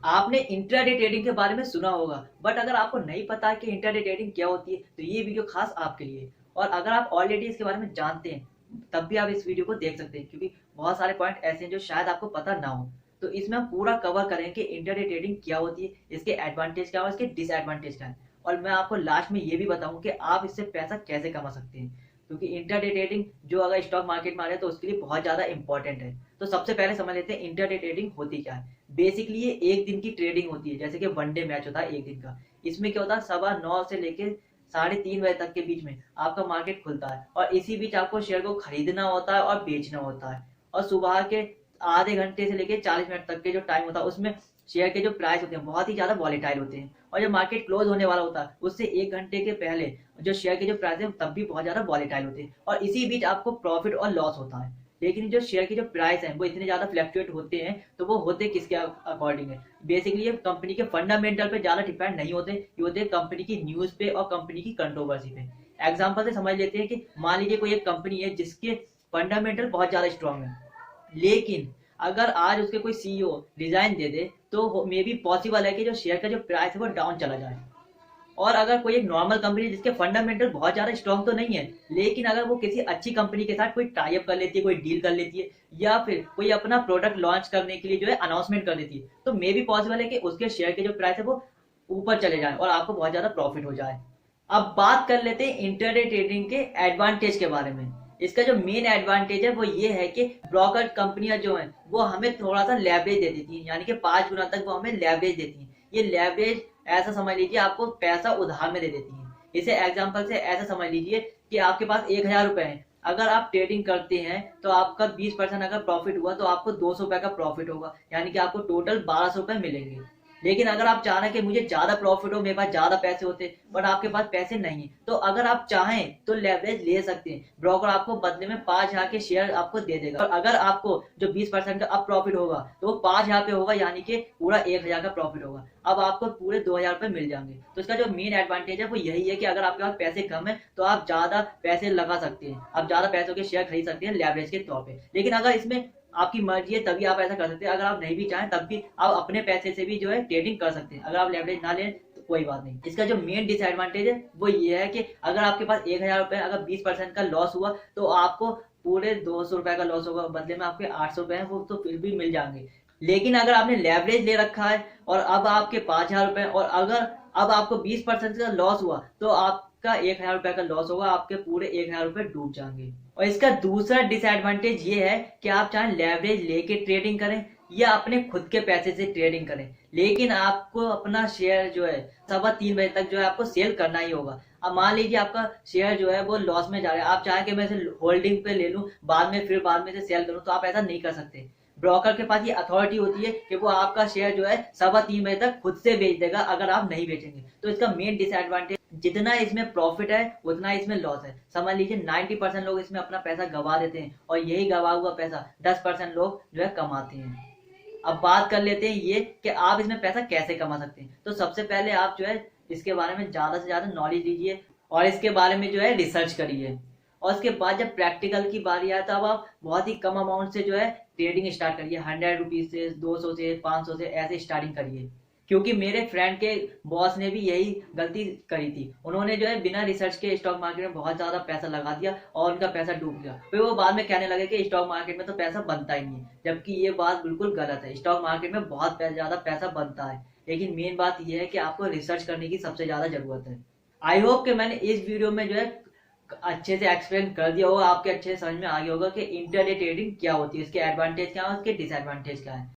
आपने intraday trading के बारे में सुना होगा, बट अगर आपको नहीं पता है कि इंट्राडे ट्रेडिंग क्या होती है तो ये वीडियो खास आपके लिए है। और अगर आप ऑलरेडी इसके बारे में जानते हैं तब भी आप इस वीडियो को देख सकते हैं, क्योंकि बहुत सारे पॉइंट ऐसे हैं जो शायद आपको पता ना हो। तो इसमें हम पूरा कवर करेंगे कि इंट्राडे ट्रेडिंग क्या होती है, इसके एडवांटेज क्या है और इसके डिसएडवांटेज क्या है। और मैं आपको लास्ट में ये भी बताऊं कि आप इससे पैसा कैसे कमा सकते हैं, क्योंकि इंट्राडे ट्रेडिंग जो अगर स्टॉक मार्केट में आ रहे हैं तो उसके लिए बहुत ज्यादा इंपॉर्टेंट है। तो सबसे पहले समझ लेते हैं इंट्राडे ट्रेडिंग होती क्या है। बेसिकली ये एक दिन की ट्रेडिंग होती है, जैसे कि वनडे मैच होता है एक दिन का। इसमें क्या होता है, 9:15 से लेके 3:30 बजे तक के बीच में आपका मार्केट खुलता है और इसी बीच आपको शेयर को खरीदना होता है और बेचना होता है। और सुबह के आधे घंटे से लेके 40 मिनट तक के जो टाइम होता है उसमें शेयर के जो प्राइस होते हैं बहुत ही ज्यादा वॉलेटाइल होते हैं। और जब मार्केट क्लोज होने वाला होता है उससे 1 घंटे के पहले जो शेयर के जो प्राइस है तब भी बहुत ज्यादा वॉलेटाइल होते हैं और इसी बीच आपको प्रॉफिट और लॉस होता है। लेकिन जो शेयर की जो प्राइस है वो इतने ज्यादा फ्लक्चुएट होते हैं, तो वो होते किसके अकॉर्डिंग है। बेसिकली ये कंपनी के फंडामेंटल पे ज्यादा डिपेंड नहीं होते, ये होते हैं कंपनी की न्यूज पे और कंपनी की कंट्रोवर्सी पे। एग्जांपल से समझ लेते हैं कि मान लीजिए कोई एक कंपनी है जिसके फंडामेंटल बहुत ज्यादा स्ट्रांग है, लेकिन अगर आज उसके कोई सीईओ रिजाइन दे दे तो मे बी पॉसिबल है कि जो शेयर का जो प्राइस है वो डाउन चला जाए। और अगर कोई एक नॉर्मल कंपनी जिसके फंडामेंटल बहुत ज्यादा स्ट्रांग तो नहीं है, लेकिन अगर वो किसी अच्छी कंपनी के साथ कोई टाई अप कर लेती है, कोई डील कर लेती है, या फिर कोई अपना प्रोडक्ट लॉन्च करने के लिए जो है अनाउंसमेंट कर देती है, तो मे बी पॉसिबल है कि उसके शेयर के जो प्राइस है वो ऊपर चले जाए और आपको बहुत ज्यादा प्रॉफिट हो जाए। अब बात कर लेते हैं इंटरडे ट्रेडिंग के एडवांटेज के बारे में। इसका जो मेन एडवांटेज है वो ये है कि ब्रोकर कंपनियां जो हैं वो हमें थोड़ा सा लेवरेज दे देती हैं, यानी कि 5 गुना तक वो हमें लेवरेज देती हैं। ये लेवरेज ऐसा समझ लीजिए आपको पैसा उधार में दे देती हैं। इसे एग्जांपल से ऐसा समझ लीजिए कि आपके पास 1,000 रुपए है, अगर आप ट्रेडिंग करते हैं तो आपका 20% अगर प्रॉफिट हुआ तो आपको 200 रुपए का प्रॉफिट होगा, यानी कि आपको टोटल 1,200 रुपए मिलेंगे। लेकिन अगर आप चाह रहे हैं कि मुझे ज्यादा प्रॉफिट हो, मेरे पास ज्यादा पैसे होते बट आपके पास पैसे नहीं है, तो अगर आप चाहें तो लेवरेज ले सकते हैं। ब्रोकर आपको बदले में 5,000 के शेयर आपको दे देगा और अगर आपको जो 20% का अब प्रॉफिट होगा तो वो 5,000 पे होगा, यानी कि पूरा 1,000 का प्रॉफिट होगा। अब आपको पूरे 2,000 रुपए मिल जाएंगे। तो इसका जो मेन एडवांटेज है वो यही है कि अगर आपके पास पैसे कम है तो आप ज्यादा पैसे लगा सकते हैं, आप ज्यादा पैसों के शेयर खरीद सकते हैं लेवरेज के तौर पे। लेकिन अगर इसमें आपकी मर्जी है तभी आप ऐसा कर सकते हैं, अगर आप नहीं भी चाहें तब भी आप अपने पैसे से भी जो है ट्रेडिंग कर सकते हैं। अगर आप लेवरेज ना लें तो कोई बात नहीं। इसका जो मेन डिसएडवांटेज है वो ये है कि अगर आपके पास 1,000 रुपए अगर 20% का लॉस हुआ तो आपको पूरे 200 रुपए का लॉस होगा, बदले में आपके 800 रुपए हैं वो तो फिर भी मिल जाएंगे। लेकिन अगर आपने लेवरेज ले रखा है और अब आपके 5,000 रुपए और अगर अब आपको 20% का लॉस हुआ तो आपका 1,000 रुपए का लॉस होगा, आपके पूरे 1,000 रुपए डूब जाएंगे। और इसका दूसरा डिसएडवांटेज ये है कि आप चाहे लेवरेज लेके ट्रेडिंग करें या अपने खुद के पैसे से ट्रेडिंग करें, लेकिन आपको अपना शेयर जो है 3:15 बजे तक जो है आपको सेल करना ही होगा। अब मान लीजिए आपका शेयर जो है वो लॉस में जा रहा है, आप चाहें कि मैं इसे होल्डिंग पे ले लूं बाद में से सेल करूं, तो आप ऐसा नहीं कर सकते। ब्रोकर के पास ये अथॉरिटी होती है कि वो आपका शेयर जो है 3:15 बजे तक खुद से बेच देगा अगर आप नहीं बेचेंगे। तो इसका मेन डिसएडवांटेज, जितना इसमें प्रॉफिट है उतना इसमें लॉस है। समझ लीजिए 90% लोग इसमें अपना पैसा गवा देते हैं और यही गवा हुआ पैसा 10% लोग जो है कमाते हैं। अब बात कर लेते हैं ये कि आप इसमें पैसा कैसे कमा सकते हैं। तो सबसे पहले आप जो है इसके बारे में ज्यादा से ज्यादा नॉलेज लीजिए और इसके बारे में जो है रिसर्च करिए। और उसके बाद जब प्रैक्टिकल की बारी आए तब आप बहुत ही कम अमाउंट से जो है ट्रेडिंग स्टार्ट करिए। 100 रुपीज से, 200 से, 500 से ऐसे स्टार्टिंग करिए। क्योंकि मेरे फ्रेंड के बॉस ने भी यही गलती करी थी, उन्होंने जो है बिना रिसर्च के स्टॉक मार्केट में बहुत ज्यादा पैसा लगा दिया और उनका पैसा डूब गया। फिर वो बाद में कहने लगे कि स्टॉक मार्केट में तो पैसा बनता ही नहीं है, जबकि ये बात बिल्कुल गलत है। स्टॉक मार्केट में बहुत ज्यादा पैसा बनता है, लेकिन मेन बात यह है कि आपको रिसर्च करने की सबसे ज्यादा जरूरत है। आई होप कि मैंने इस वीडियो में जो है अच्छे से एक्सप्लेन कर दिया होगा, आपके अच्छे से समझ में आ गया होगा कि इंटरडे ट्रेडिंग क्या होती है, इसके एडवांटेज क्या है और इसके डिसएडवांटेज क्या है।